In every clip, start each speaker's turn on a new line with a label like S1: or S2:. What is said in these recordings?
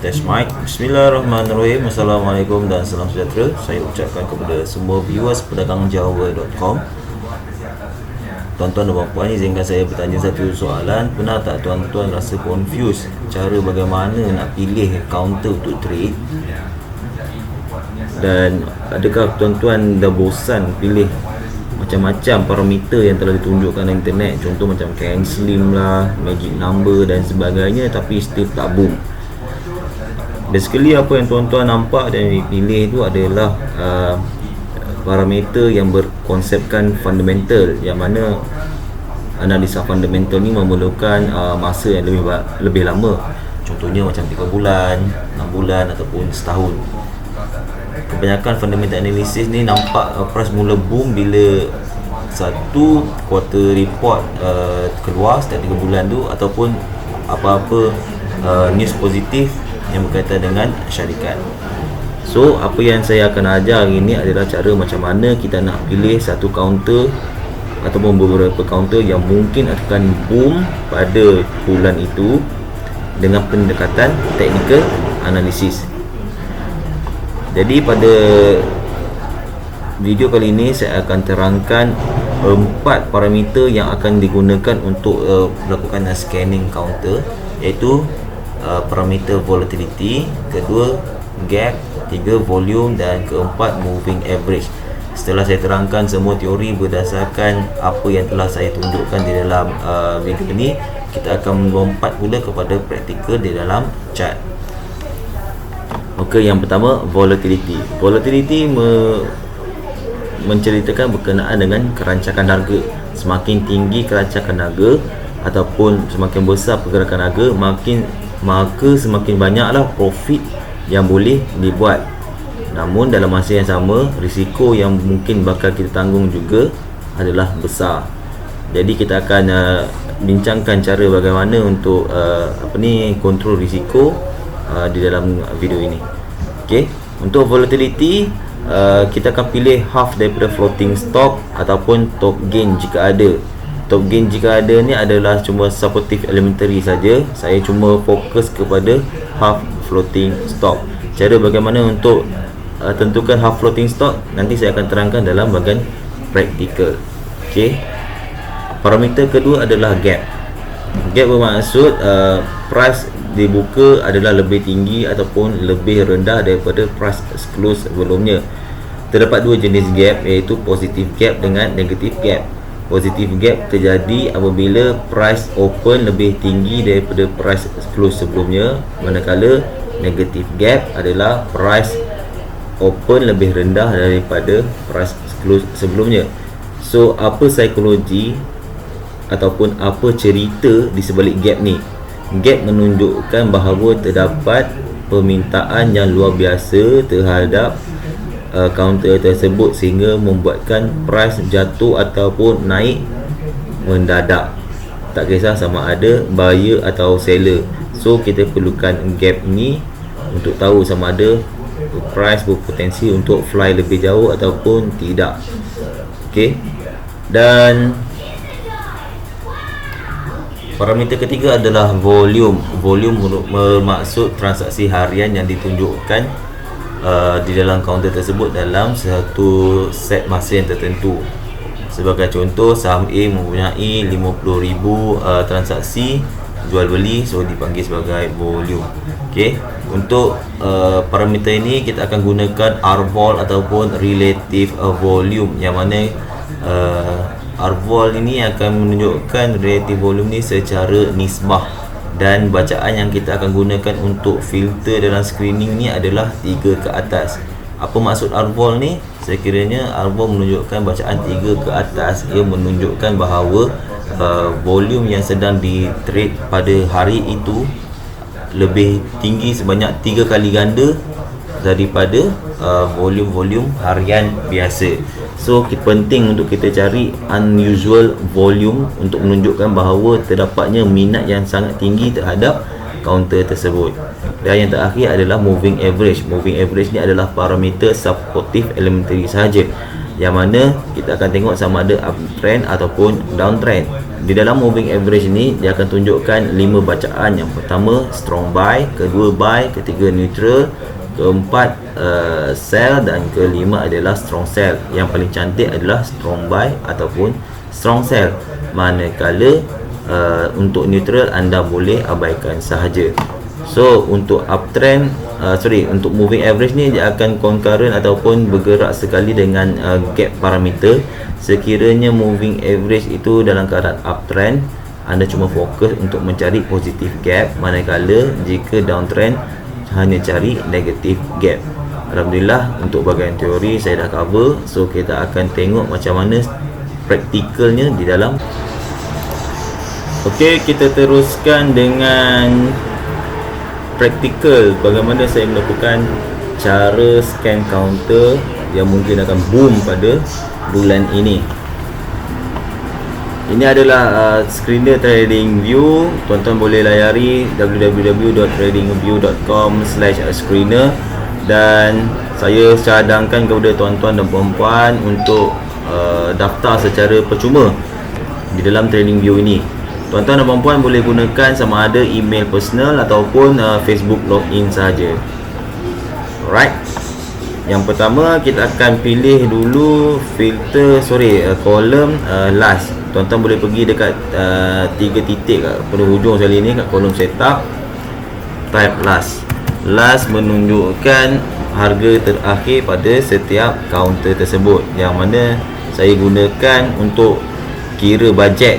S1: Test mic. Bismillahirrahmanirrahim. Assalamualaikum dan salam sejahtera. Saya ucapkan kepada semua viewers pedagangjawa.com. Tuan-tuan dan puan, izinkan saya bertanya satu soalan. Pernah tak tuan-tuan rasa confused cara bagaimana nak pilih counter untuk trade? Dan adakah tuan-tuan dah bosan pilih macam-macam parameter yang telah ditunjukkan dalam internet, contoh macam canceling lah, magic number dan sebagainya, tapi still tak boom? Basically apa yang tuan-tuan nampak dan dipilih itu adalah parameter yang berkonsepkan fundamental, yang mana analisa fundamental ni memerlukan masa yang lebih lama, contohnya macam 3 bulan, 6 bulan ataupun setahun. Kebanyakan fundamental analysis ni nampak price mula boom bila satu quarter report keluar setiap 3 bulan tu, ataupun apa-apa news positif yang berkaitan dengan syarikat. So apa yang saya akan ajar hari ini adalah cara macam mana kita nak pilih satu counter ataupun beberapa counter yang mungkin akan boom pada bulan itu dengan pendekatan technical analysis. Jadi pada video kali ini saya akan terangkan 4 parameter yang akan digunakan untuk melakukan scanning counter, iaitu parameter volatility, kedua gap, 3 volume dan keempat moving average. Setelah saya terangkan semua teori berdasarkan apa yang telah saya tunjukkan di dalam video ini, kita akan melompat pula kepada praktikal di dalam chart. Okey, yang pertama volatility. Volatility menceritakan berkenaan dengan kerancakan harga. Semakin tinggi kerancakan harga ataupun semakin besar pergerakan harga, maka semakin banyaklah profit yang boleh dibuat. Namun dalam masa yang sama, risiko yang mungkin bakal kita tanggung juga adalah besar. Jadi kita akan bincangkan cara bagaimana untuk kontrol risiko di dalam video ini. Okey, untuk volatility kita akan pilih half daripada floating stock ataupun top gain jika ada. Top gain jika ada ni adalah cuma supportive elementary saja. Saya cuma fokus kepada half floating stock. Cara bagaimana untuk tentukan half floating stock nanti saya akan terangkan dalam bahagian praktikal. Okey. Parameter kedua adalah gap. Gap bermaksud price dibuka adalah lebih tinggi ataupun lebih rendah daripada price close sebelumnya. Terdapat 2 jenis gap, iaitu positive gap dengan negative gap. Positive gap terjadi apabila price open lebih tinggi daripada price close sebelumnya, manakala negative gap adalah price open lebih rendah daripada price close sebelumnya. So apa psikologi ataupun apa cerita di sebalik gap ni? Gap menunjukkan bahawa terdapat permintaan yang luar biasa terhadap counter tersebut sehingga membuatkan price jatuh ataupun naik mendadak, tak kisah sama ada buyer atau seller. So kita perlukan gap ni untuk tahu sama ada price berpotensi untuk fly lebih jauh ataupun tidak. Okey. Dan parameter ketiga adalah volume. Volume bermaksud transaksi harian yang ditunjukkan di dalam counter tersebut dalam satu set masa yang tertentu. Sebagai contoh, saham A mempunyai 50,000 transaksi jual beli, so dipanggil sebagai volume. Okey, untuk parameter ini kita akan gunakan RVOL ataupun relative volume, yang mana RVOL ini akan menunjukkan relative volume ni secara nisbah, dan bacaan yang kita akan gunakan untuk filter dalam screening ni adalah 3 ke atas. Apa maksud RVOL ni? Sekiranya RVOL menunjukkan bacaan 3 ke atas, ia menunjukkan bahawa volume yang sedang di trade pada hari itu lebih tinggi sebanyak 3 kali ganda daripada volume-volume harian biasa. So penting untuk kita cari unusual volume untuk menunjukkan bahawa terdapatnya minat yang sangat tinggi terhadap counter tersebut. Dan yang terakhir adalah moving average. Moving average ni adalah parameter supportive elementary sahaja. yang mana kita akan tengok sama ada uptrend ataupun downtrend. Di dalam moving average ni dia akan tunjukkan 5 bacaan. Yang pertama strong buy, kedua buy, ketiga neutral, keempat sell, dan kelima adalah strong sell. Yang paling cantik adalah strong buy ataupun strong sell. Manakala untuk neutral anda boleh abaikan sahaja. So untuk uptrend untuk moving average ni dia akan concurrent ataupun bergerak sekali dengan gap parameter. Sekiranya moving average itu dalam keadaan uptrend, anda cuma fokus untuk mencari positive gap, manakala jika downtrend hanya cari negative gap. Alhamdulillah untuk bahagian teori saya dah cover. So kita akan tengok macam mana praktikalnya di dalam. Okey, kita teruskan dengan praktikal bagaimana saya melakukan cara scan counter yang mungkin akan boom pada bulan ini. Ini adalah screener trading view. Tuan-tuan boleh layari www.tradingview.com/screener, dan saya cadangkan kepada tuan-tuan dan puan-puan untuk daftar secara percuma di dalam trading view ini. Tuan-tuan dan puan-puan boleh gunakan sama ada email personal ataupun Facebook login sahaja. Alright. Yang pertama kita akan pilih dulu filter kolom last. Tuan-tuan boleh pergi dekat 3 titik pada hujung sekali ni kat kolom setup, type last. Last menunjukkan harga terakhir pada setiap counter tersebut, yang mana saya gunakan untuk kira bajet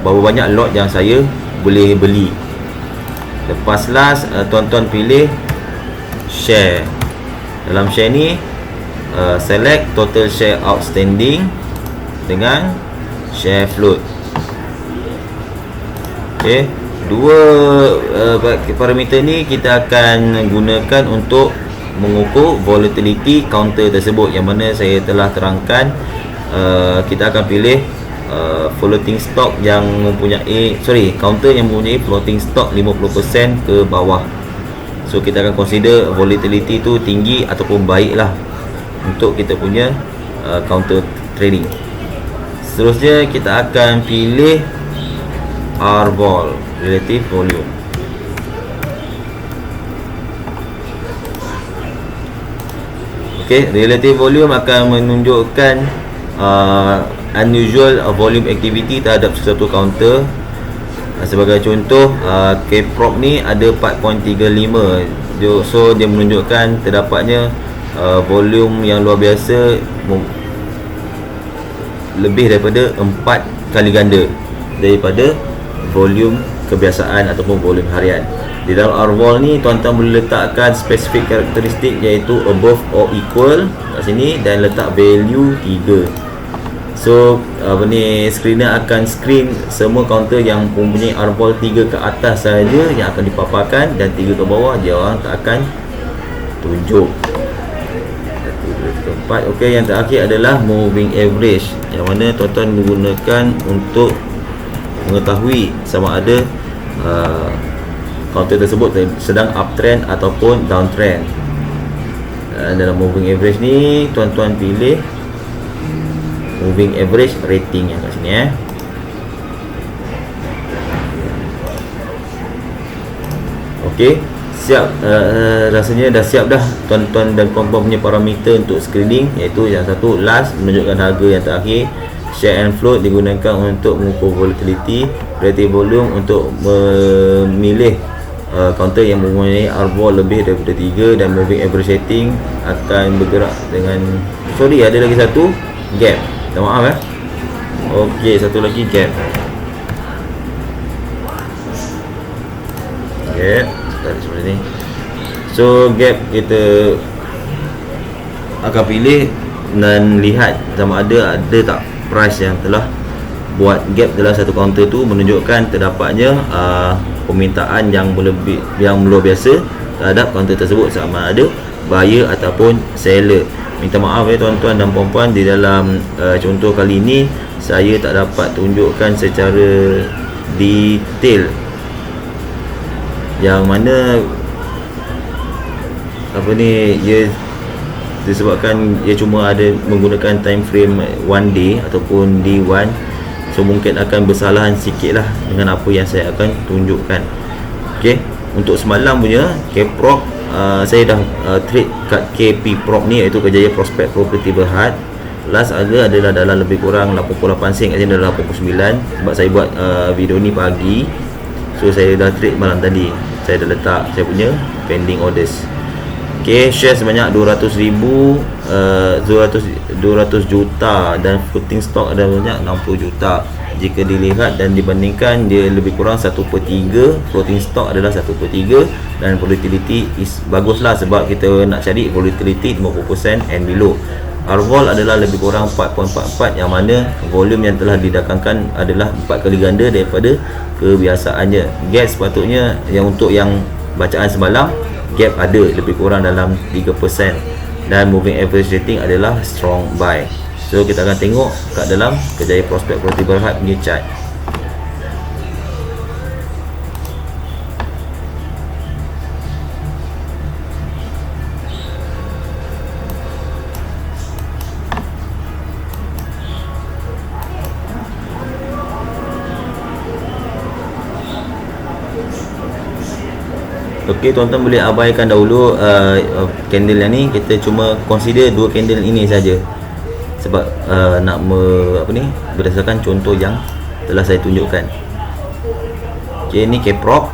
S1: berapa banyak lot yang saya boleh beli. Lepas last, tuan-tuan pilih share. Dalam share ni select total share outstanding dengan share float. Okey, dua parameter ni kita akan gunakan untuk mengukur volatility counter tersebut, yang mana saya telah terangkan. Kita akan pilih floating stock yang mempunyai counter yang mempunyai floating stock 50% ke bawah. So kita akan consider volatility tu tinggi ataupun baik lah untuk kita punya counter trading. Seterusnya kita akan pilih RVOL, relative volume. Okay, relative volume akan menunjukkan unusual volume activity terhadap sesuatu counter. Sebagai contoh, K-prop ni ada 4.35, so dia menunjukkan terdapatnya volume yang luar biasa, lebih daripada 4 kali ganda daripada volume kebiasaan ataupun volume harian. Di dalam RVOL ni tuan-tuan boleh letakkan spesifik karakteristik, iaitu above or equal kat sini, dan letak value 3. So screener akan screen semua counter yang mempunyai RVOL 3 ke atas saja yang akan dipaparkan, dan 3 ke bawah dia orang tak akan tunjuk. 1, 2, 3, 4. Okey, yang terakhir adalah moving average, yang mana tuan-tuan menggunakan untuk mengetahui sama ada counter tersebut sedang uptrend ataupun downtrend. Dalam moving average ni tuan-tuan pilih moving average rating yang kat sini Okey, siap. Rasanya dah siap dah tuan-tuan dan puan-puan punya parameter untuk screening, iaitu yang satu last menunjukkan harga yang terakhir, share and float digunakan untuk mengukur volatility, relative volume untuk memilih counter yang mempunyai RVOL lebih daripada 3, dan moving average rating akan bergerak dengan ada lagi satu gap. Minta maaf Okey, satu lagi gap. Gap seperti ni. So gap kita akan pilih dan lihat sama ada tak price yang telah buat gap dalam satu counter tu menunjukkan terdapatnya permintaan yang lebih, yang luar biasa terhadap counter tersebut, sama ada buyer ataupun seller. Minta maaf tuan-tuan dan puan-puan, di dalam contoh kali ini saya tak dapat tunjukkan secara detail, yang mana disebabkan ia cuma ada menggunakan time frame one day ataupun D1, so mungkin akan bersalahan sikit lah dengan apa yang saya akan tunjukkan. Okey, untuk semalam punya K-Prop, saya dah trade kat KP Prop ni, iaitu Kerjaya Prospect Property Berhad. Last ada adalah dalam lebih kurang 88 sen, kat sini adalah 89, sebab saya buat video ni pagi, so saya dah trade malam tadi. Saya dah letak saya punya pending orders. Okay, share sebanyak 200,000, 200 juta, dan floating stock ada banyak 60 juta. Jika dilihat dan dibandingkan, dia lebih kurang 1/3, floating stock adalah 1/3, dan volatility is baguslah, sebab kita nak cari volatility 50% and below. Arvol adalah lebih kurang 4.44, yang mana volume yang telah didagangkan adalah 4 kali ganda daripada kebiasaannya. Gap sepatutnya yang untuk yang bacaan semalam, gap ada lebih kurang dalam 3%, dan moving average rating adalah strong buy. So kita akan tengok kat dalam Kerjaya Prospect Property Berhad punya chart. Okey, tuan-tuan boleh abaikan dahulu candle yang ni. Kita cuma consider dua candle ini saja, sebab nak berdasarkan contoh yang telah saya tunjukkan. Okey, ni K-Prop.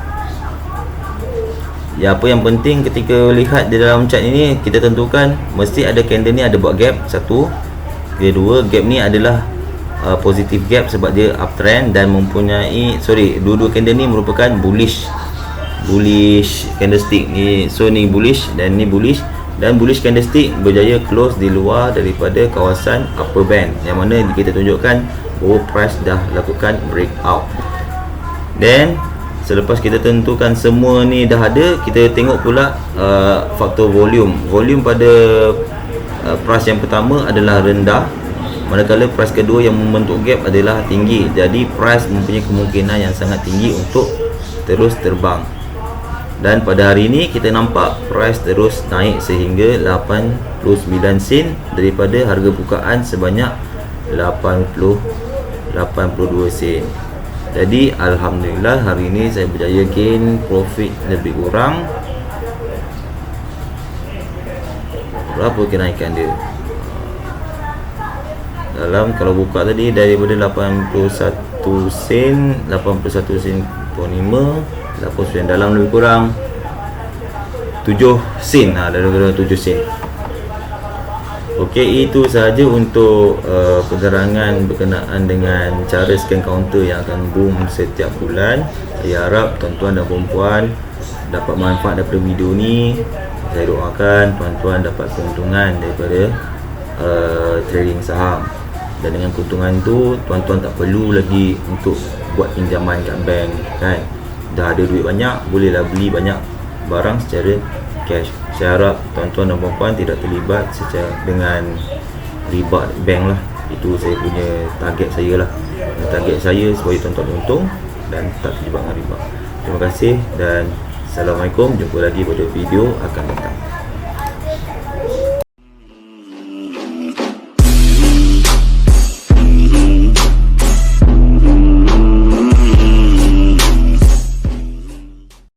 S1: Ya, apa yang penting ketika lihat di dalam chart ini, kita tentukan mesti ada candle ni ada buat gap satu. Kedua, gap ni adalah positive gap sebab dia uptrend dan mempunyai dua-dua candle ni merupakan bullish candlestick ni. So ni bullish dan ni bullish, dan bullish candlestick berjaya close di luar daripada kawasan upper band, yang mana kita tunjukkan bahawa price dah lakukan breakout. Then selepas kita tentukan semua ni dah ada, kita tengok pula faktor volume pada price yang pertama adalah rendah, manakala price kedua yang membentuk gap adalah tinggi. Jadi price mempunyai kemungkinan yang sangat tinggi untuk terus terbang. Dan pada hari ini kita nampak price terus naik sehingga 89 sen daripada harga bukaan sebanyak 82 sen. Jadi alhamdulillah hari ini saya berjaya gain profit lebih kurang berapa kenaikan dia. Dalam kalau buka tadi daripada 81 sen, 81 sen 5 89, dalam lebih kurang 7 sen, dalam 7 sen. Okey, itu sahaja untuk penerangan berkenaan dengan cara scan counter yang akan boom setiap bulan. Saya harap tuan-tuan dan puan-puan dapat manfaat daripada video ni. Saya doakan tuan-tuan dapat keuntungan daripada trading saham, dan dengan keuntungan tu tuan-tuan tak perlu lagi untuk buat pinjaman kat bank kan. Dah ada duit banyak, bolehlah beli banyak barang secara cash. Saya harap tuan-tuan dan puan-puan tidak terlibat secara dengan riba bank lah. Itu saya punya target saya lah. Target saya supaya tuan-tuan untung dan tak terlibat dengan riba. Terima kasih dan Assalamualaikum. Jumpa lagi pada video akan datang.